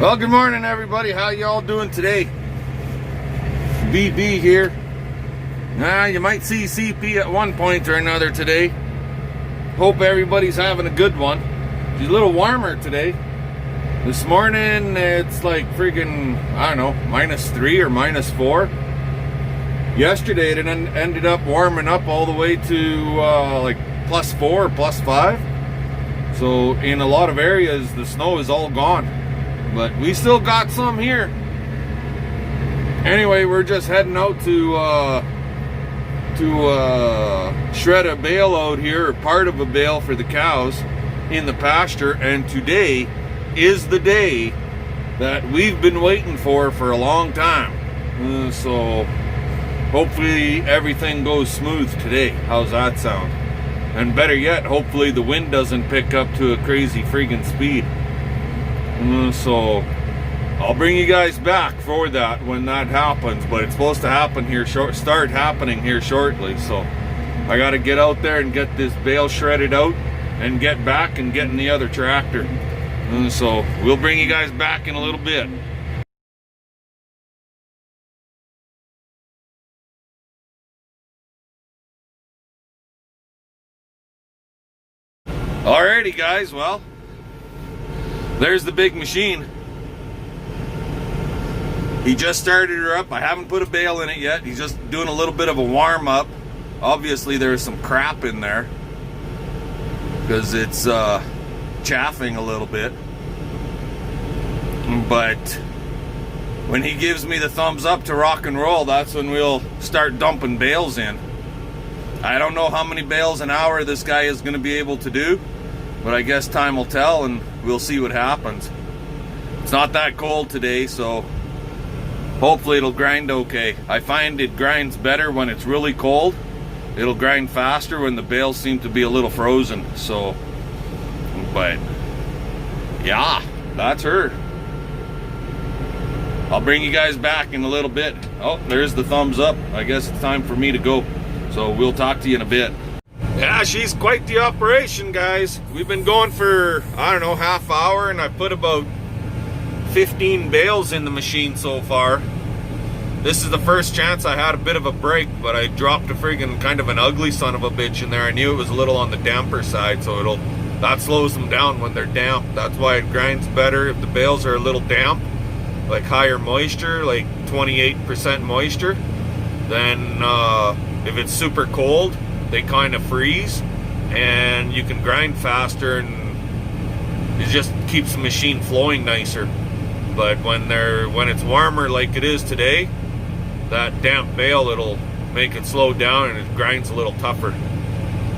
Well, good morning, everybody. How y'all doing today? BB here. You might see CP at one point or another today. Hope everybody's having a good one. It's a little warmer today. This morning, it's like friggin', I don't know, -3 or -4. Yesterday, it ended up warming up all the way to like +4 or +5. So in a lot of areas, the snow is all gone. But we still got some here. Anyway, we're just heading out to shred a bale out here, or part of a bale for the cows in the pasture. And today is the day that we've been waiting for a long time. So hopefully everything goes smooth today. How's that sound? And better yet, hopefully the wind doesn't pick up to a crazy friggin' speed. So I'll bring you guys back for that when that happens, but it's supposed to happen here start happening here shortly. So I got to get out there and get this bale shredded out and get back and get in the other tractor. So we'll bring you guys back in a little bit. Alrighty guys, well, there's the big machine. He just started her up. I haven't put a bale in it yet. He's just doing a little bit of a warm up. Obviously there's some crap in there because it's chaffing a little bit. But when he gives me the thumbs up to rock and roll, that's when we'll start dumping bales in. I don't know how many bales an hour this guy is going to be able to do, but I guess time will tell and we'll see what happens. It's not that cold today, so hopefully it'll grind okay. I find it grinds better when it's really cold. It'll grind faster when the bales seem to be a little frozen. So, but yeah, that's her. I'll bring you guys back in a little bit. Oh, there's the thumbs up. I guess it's time for me to go. So we'll talk to you in a bit. Yeah, she's quite the operation, guys. We've been going for, I don't know, half hour, and I put about 15 bales in the machine so far. This is the first chance I had a bit of a break, but I dropped a friggin' kind of an ugly son of a bitch in there. I knew it was a little on the damper side, so that slows them down when they're damp. That's why it grinds better if the bales are a little damp, like higher moisture, like 28% moisture. Then if it's super cold, they kind of freeze and you can grind faster, and it just keeps the machine flowing nicer. But when it's warmer like it is today, that damp bale, it'll make it slow down and it grinds a little tougher.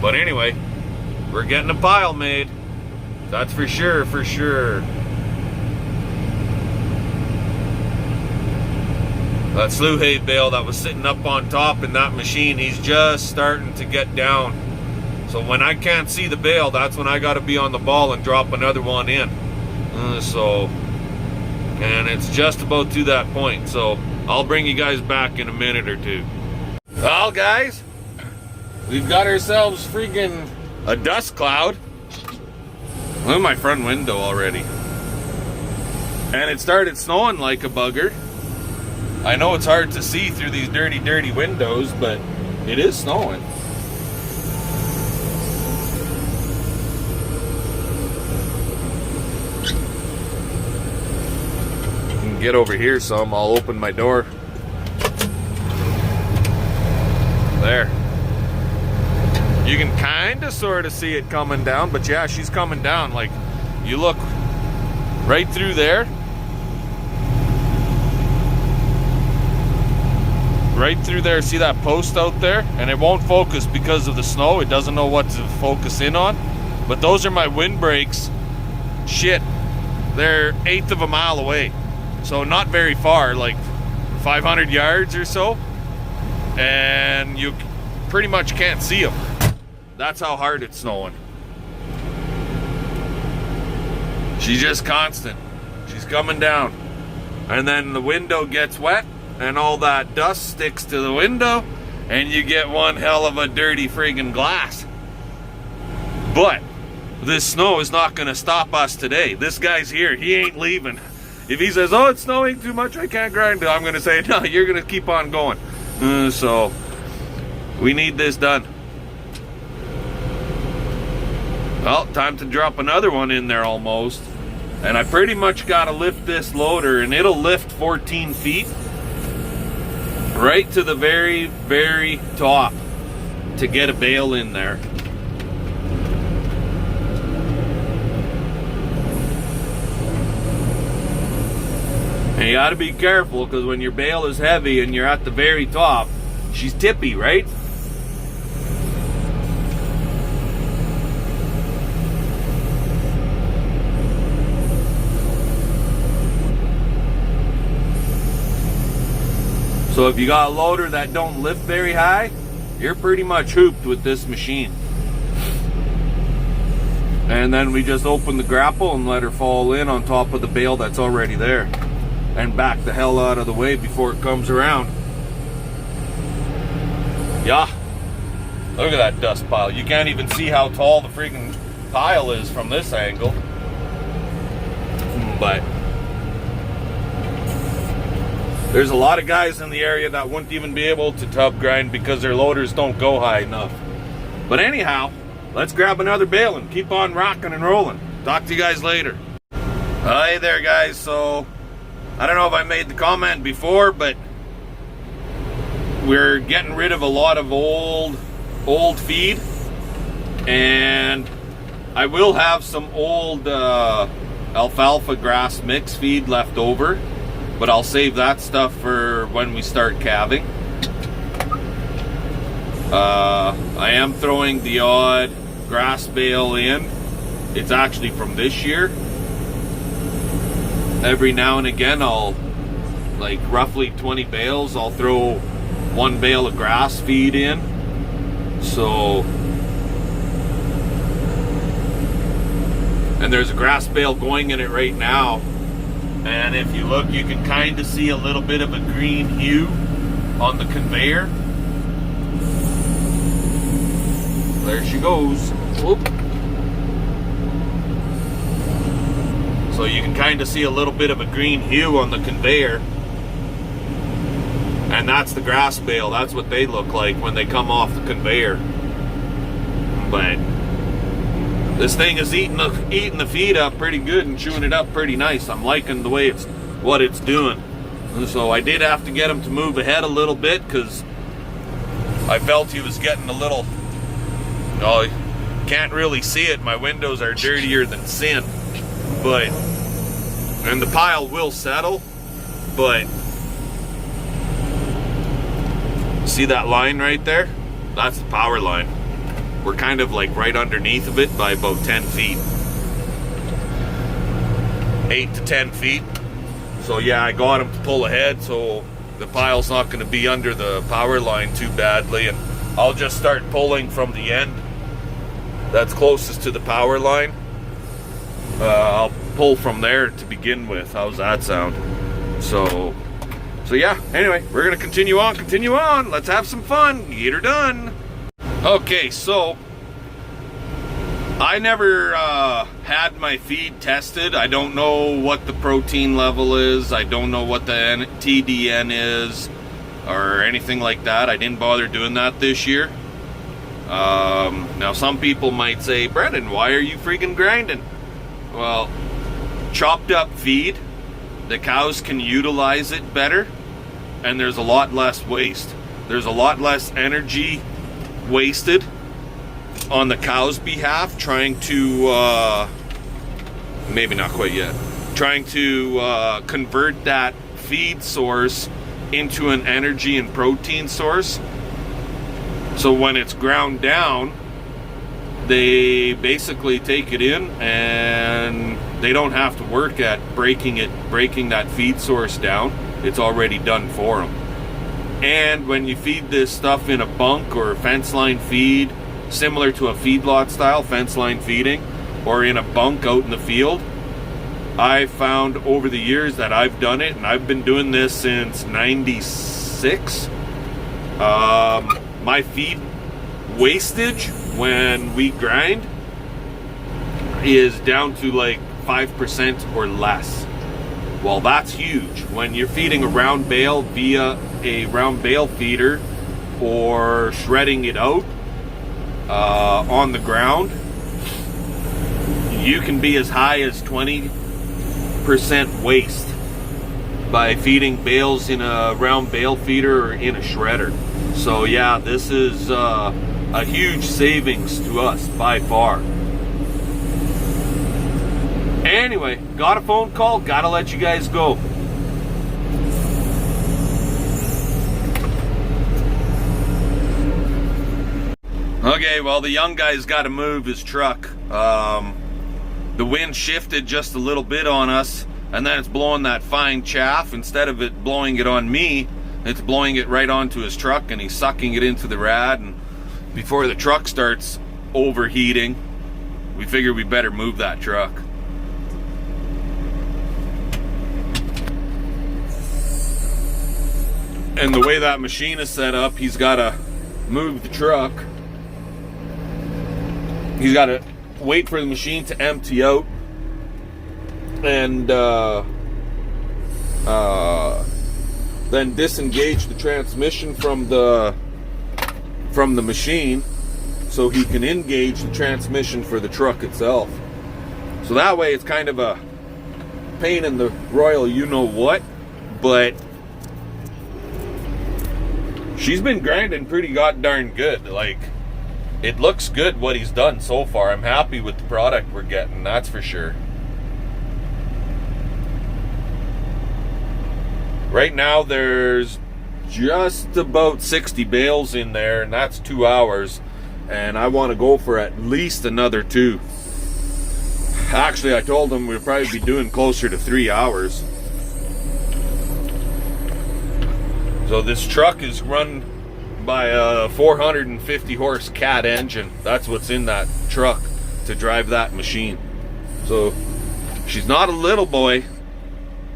But anyway, we're getting a pile made. That's for sure, for sure. That slew hay bale that was sitting up on top in that machine, he's just starting to get down. So when I can't see the bale, that's when I got to be on the ball and drop another one in. And it's just about to that point. So I'll bring you guys back in a minute or two. Well, guys, we've got ourselves freaking a dust cloud. Look at my front window already. And it started snowing like a bugger. I know it's hard to see through these dirty, dirty windows, but it is snowing. Get over here some, I'll open my door. There. You can kind of sort of see it coming down, but yeah, she's coming down. Like, you look right through there. Right through there, see that post out there? And it won't focus because of the snow. It doesn't know what to focus in on. But those are my windbreaks. Shit, they're 1/8 of a mile away. So not very far, like 500 yards or so. And you pretty much can't see them. That's how hard it's snowing. She's just constant. She's coming down. And then the window gets wet and all that dust sticks to the window and you get one hell of a dirty friggin' glass. But this snow is not going to stop us today. This guy's here. He ain't leaving. If he says, oh, it's snowing too much, I can't grind it, I'm going to say, no, you're going to keep on going. So we need this done. Well, time to drop another one in there almost. And I pretty much got to lift this loader, and it'll lift 14 feet right to the very, very top to get a bale in there. And you got to be careful, because when your bale is heavy and you're at the very top, she's tippy, right? So if you got a loader that don't lift very high, you're pretty much hooped with this machine. And then we just open the grapple and let her fall in on top of the bale that's already there. And back the hell out of the way before it comes around. Yeah. Look at that dust pile. You can't even see how tall the freaking pile is from this angle. But there's a lot of guys in the area that wouldn't even be able to tub grind because their loaders don't go high enough. But anyhow, let's grab another bale and keep on rocking and rolling. Talk to you guys later. Hey there, guys. So I don't know if I made the comment before, but we're getting rid of a lot of old feed, and I will have some old alfalfa grass mix feed left over, but I'll save that stuff for when we start calving. I am throwing the odd grass bale in. It's actually from this year. Every now and again, I'll, like roughly 20 bales, I'll throw one bale of grass feed in. So, and there's a grass bale going in it right now. And if you look, you can kind of see a little bit of a green hue on the conveyor. There she goes. Whoop. So you can kind of see a little bit of a green hue on the conveyor. And that's the grass bale. That's what they look like when they come off the conveyor. But this thing is eating the feed up pretty good and chewing it up pretty nice. I'm liking the way what it's doing. And so I did have to get him to move ahead a little bit because I felt he was getting a little, oh, you can't really see it. My windows are dirtier than sin. But, and the pile will settle, but see that line right there? That's the power line. We're kind of like right underneath of it by about 10 feet. 8 to 10 feet. So yeah, I got him to pull ahead so the pile's not going to be under the power line too badly, and I'll just start pulling from the end that's closest to the power line. I'll pull from there to begin with. How's that sound? So yeah, anyway, we're gonna continue on. Let's have some fun, get her done. Okay, so I never had my feed tested. I don't know what the protein level is. I don't know what the TDN is or anything like that. I didn't bother doing that this year. Now some people might say, Brendan, why are you freaking grinding? Well, chopped up feed, the cows can utilize it better, and there's a lot less waste. There's a lot less energy wasted on the cow's behalf trying to, maybe not quite yet, trying to convert that feed source into an energy and protein source. So when it's ground down, they basically take it in and they don't have to work at breaking that feed source down. It's already done for them. And when you feed this stuff in a bunk or a fence line feed, similar to a feedlot style fence line feeding, or in a bunk out in the field, I found over the years that I've done it, and I've been doing this since 96. My feed wastage when we grind is down to like 5% or less, Well, that's huge. When you're feeding a round bale via a round bale feeder or shredding it out on the ground, you can be as high as 20% waste by feeding bales in a round bale feeder or in a shredder. So yeah, this is a huge savings to us by far. Anyway, got a phone call, gotta let you guys go. Okay, well, the young guy's got to move his truck. The wind shifted just a little bit on us, and then it's blowing that fine chaff. Instead of it blowing it on me, it's blowing it right onto his truck, and he's sucking it into the rad. And before the truck starts overheating, we figured we better move that truck. And the way that machine is set up, he's got to move the truck. He's got to wait for the machine to empty out, and then disengage the transmission from the machine, so he can engage the transmission for the truck itself. So that way, it's kind of a pain in the royal you-know-what, but she's been grinding pretty god-darn good. Like, it looks good what he's done so far. I'm happy with the product we're getting, that's for sure. Right now there's just about 60 bales in there, and that's 2 hours, and I want to go for at least another 2. Actually, I told him we'll probably be doing closer to 3 hours. So this truck is run by a 450 horse cat engine. That's what's in that truck to drive that machine. So she's not a little boy.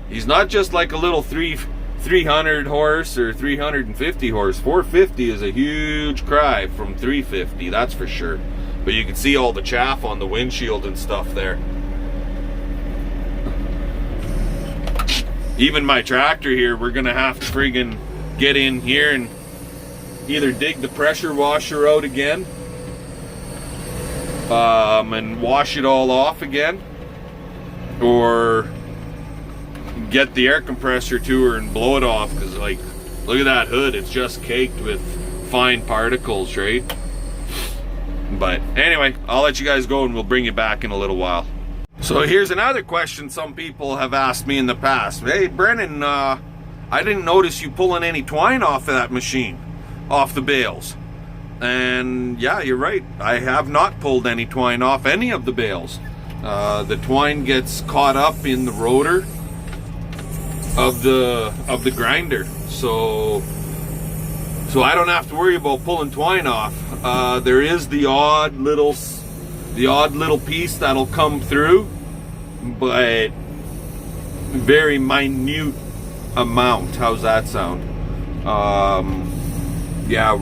He's not just like a little 300 horse or 350 horse. 450 is a huge cry from 350, that's for sure. But you can see all the chaff on the windshield and stuff there. Even my tractor here, we're gonna have to friggin' get in here and either dig the pressure washer out again and wash it all off again, or get the air compressor to her and blow it off, because like, look at that hood, it's just caked with fine particles, right? But anyway, I'll let you guys go and we'll bring you back in a little while. So here's another question some people have asked me in the past. Hey Brennan, I didn't notice you pulling any twine off of that machine, off the bales. And yeah, you're right, I have not pulled any twine off any of the bales. The twine gets caught up in the rotor of the grinder, so I don't have to worry about pulling twine off. There is the odd little piece that'll come through, but very minute amount. How's that sound? Yeah,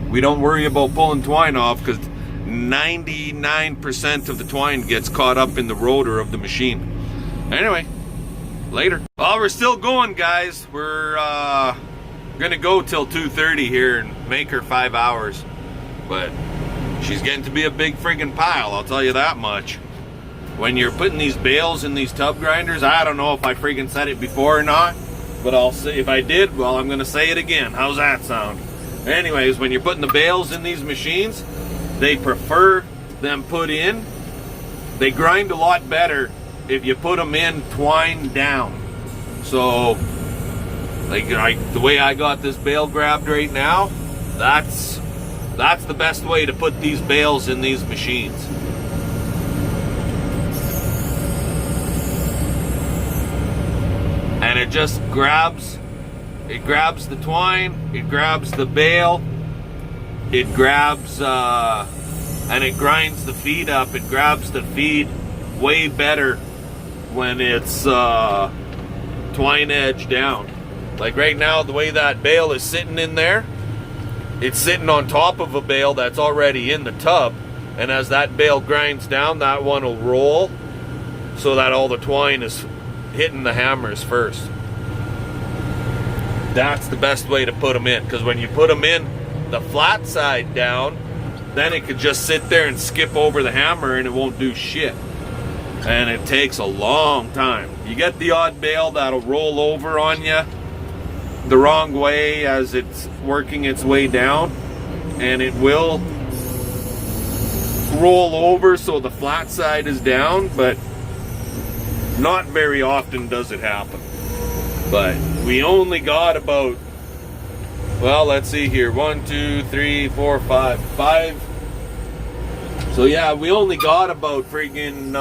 we don't worry about pulling twine off, because 99% of the twine gets caught up in the rotor of the machine. Anyway, later. Well, we're still going, guys. We're gonna go till 2:30 here and make her 5 hours, but she's getting to be a big friggin' pile, I'll tell you that much. When you're putting these bales in these tub grinders, I don't know if I friggin' said it before or not, but I'll say, if I did, well, I'm gonna say it again. How's that sound? Anyways, when you're putting the bales in these machines, they prefer them put in. They grind a lot better if you put them in twine down. So, like the way I got this bale grabbed right now, that's the best way to put these bales in these machines. And it just grabs the twine, it grabs the bale, it grabs and it grinds the feed up. It grabs the feed way better when it's twine edge down. Like right now, the way that bale is sitting in there, it's sitting on top of a bale that's already in the tub, and as that bale grinds down, that one will roll so that all the twine is hitting the hammers first. That's the best way to put them in, because when you put them in the flat side down, then it could just sit there and skip over the hammer and it won't do shit. And it takes a long time. You get the odd bale that'll roll over on you the wrong way as it's working its way down, and it will roll over so the flat side is down, but not very often does it happen. But we only got about, well, let's see here, 1, 2, 3, 4, 5. So yeah, we only got about friggin'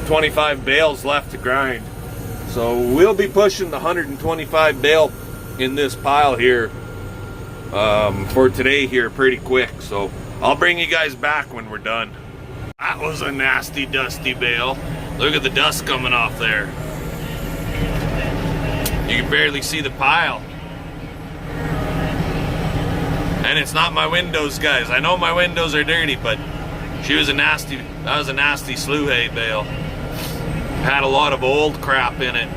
25 bales left to grind. So we'll be pushing the 125 bale in this pile here for today here pretty quick. So I'll bring you guys back when we're done. That was a nasty, dusty bale. Look at the dust coming off there. You can barely see the pile. And it's not my windows, guys. I know my windows are dirty, but that was a nasty slew hay bale. Had a lot of old crap in it.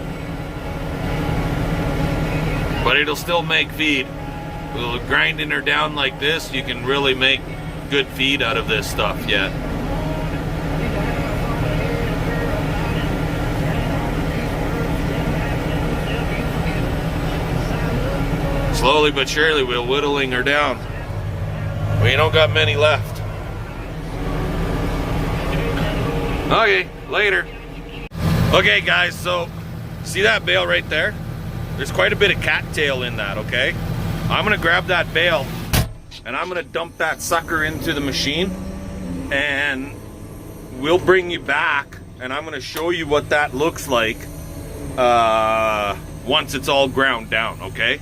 But it'll still make feed. With grinding her down like this, you can really make good feed out of this stuff yet. Slowly but surely we're whittling her down. We don't got many left. Okay, later. Okay guys, so see that bale right there? There's quite a bit of cattail in that, okay? I'm gonna grab that bale and I'm gonna dump that sucker into the machine, and we'll bring you back and I'm gonna show you what that looks like once it's all ground down, okay?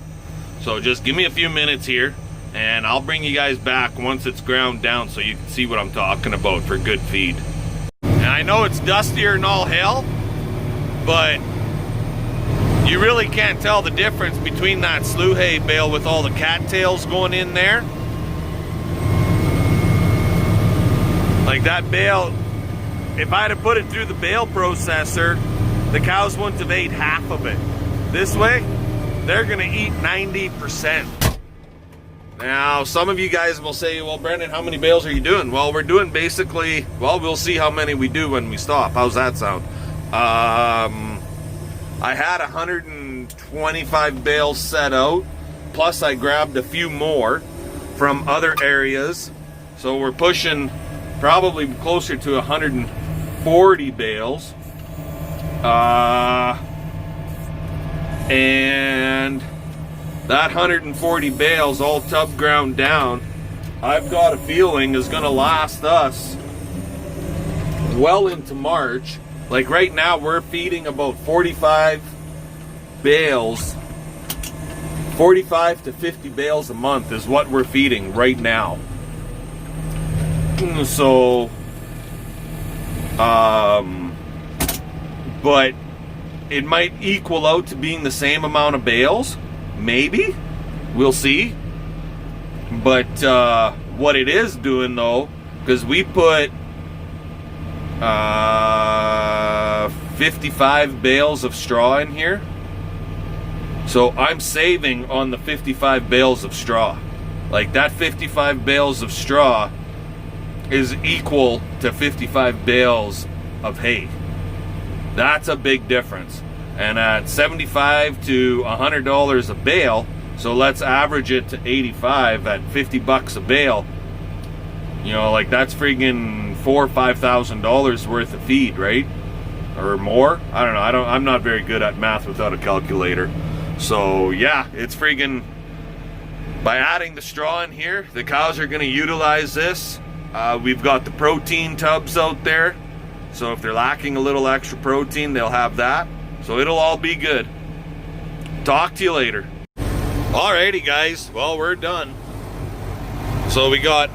So just give me a few minutes here and I'll bring you guys back once it's ground down so you can see what I'm talking about for good feed. And I know it's dustier than all hell, but you really can't tell the difference between that slew hay bale with all the cattails going in there. Like that bale, if I had to put it through the bale processor, the cows wouldn't have ate half of it. This way, they're gonna eat 90%. Now, some of you guys will say, well, Brendan, how many bales are you doing? Well, we're doing basically, well, we'll see how many we do when we stop. How's that sound? I had 125 bales set out, plus I grabbed a few more from other areas. So we're pushing probably closer to 140 bales. And that 140 bales all tub ground down, I've got a feeling is gonna last us well into March. Like right now we're feeding about 45 bales, 45 to 50 bales a month is what we're feeding right now. So, but it might equal out to being the same amount of bales, maybe, we'll see. But what it is doing though, because we put 55 bales of straw in here, so I'm saving on the 55 bales of straw. Like that 55 bales of straw is equal to 55 bales of hay. That's a big difference. And at 75 to $100 a bale, so let's average it to 85 at 50 bucks a bale. You know, like that's friggin' $4,000 or $5,000 worth of feed, right? Or more? I don't know. I'm not very good at math without a calculator. So yeah, it's friggin', by adding the straw in here, the cows are gonna utilize this. We've got the protein tubs out there, so if they're lacking a little extra protein, they'll have that. So it'll all be good. Talk to you later. Alrighty guys, well, we're done. So we got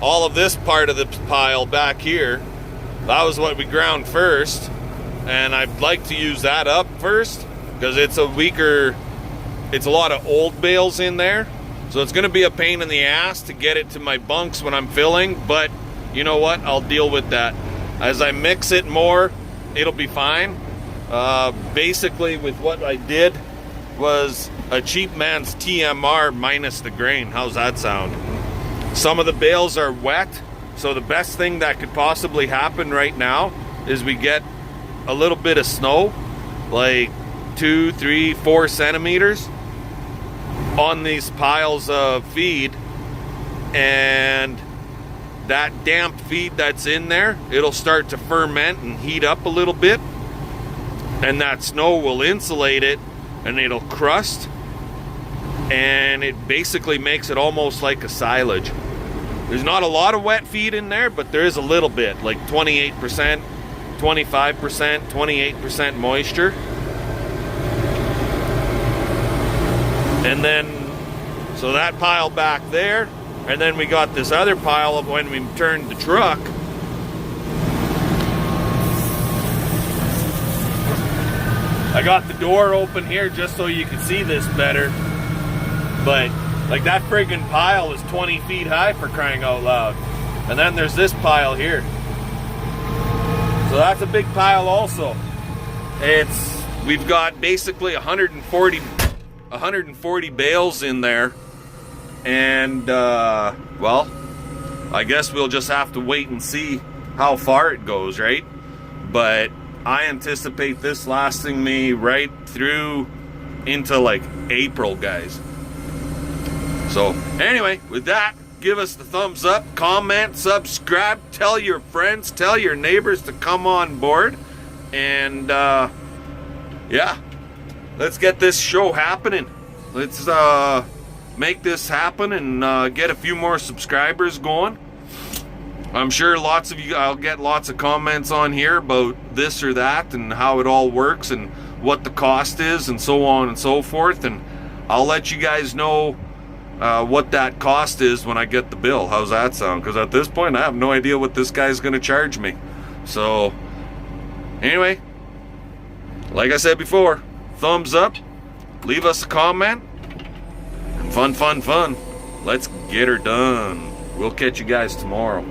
all of this part of the pile back here. That was what we ground first, and I'd like to use that up first because it's a weaker, it's a lot of old bales in there, so it's gonna be a pain in the ass to get it to my bunks when I'm filling, but you know what, I'll deal with that. As I mix it more, it'll be fine. Basically with what I did was a cheap man's TMR minus the grain. How's that sound? Some of the bales are wet, so the best thing that could possibly happen right now is we get a little bit of snow, like 2, 3, 4 centimeters on these piles of feed, and that damp feed that's in there, it'll start to ferment and heat up a little bit, and that snow will insulate it and it'll crust, and it basically makes it almost like a silage. There's not a lot of wet feed in there, but there is a little bit, like 28%, 25%, 28% moisture. And then, so that pile back there, and then we got this other pile of when we turned the truck. I got the door open here just so you can see this better. But like that friggin' pile is 20 feet high, for crying out loud. And then there's this pile here. So that's a big pile also. We've got basically 140 bales in there. And well, I guess we'll just have to wait and see how far it goes, right? But I anticipate this lasting me right through into like April, guys. So anyway, with that, give us the thumbs up, comment, subscribe, tell your friends, tell your neighbors to come on board, and yeah, let's get this show happening. Let's make this happen and get a few more subscribers going. I'm sure lots of you, I'll get lots of comments on here about this or that and how it all works and what the cost is and so on and so forth, and I'll let you guys know what that cost is when I get the bill. How's that sound? Because at this point I have no idea what this guy's gonna charge me. So anyway, like I said before, thumbs up, leave us a comment, and fun. Let's get her done. We'll catch you guys tomorrow.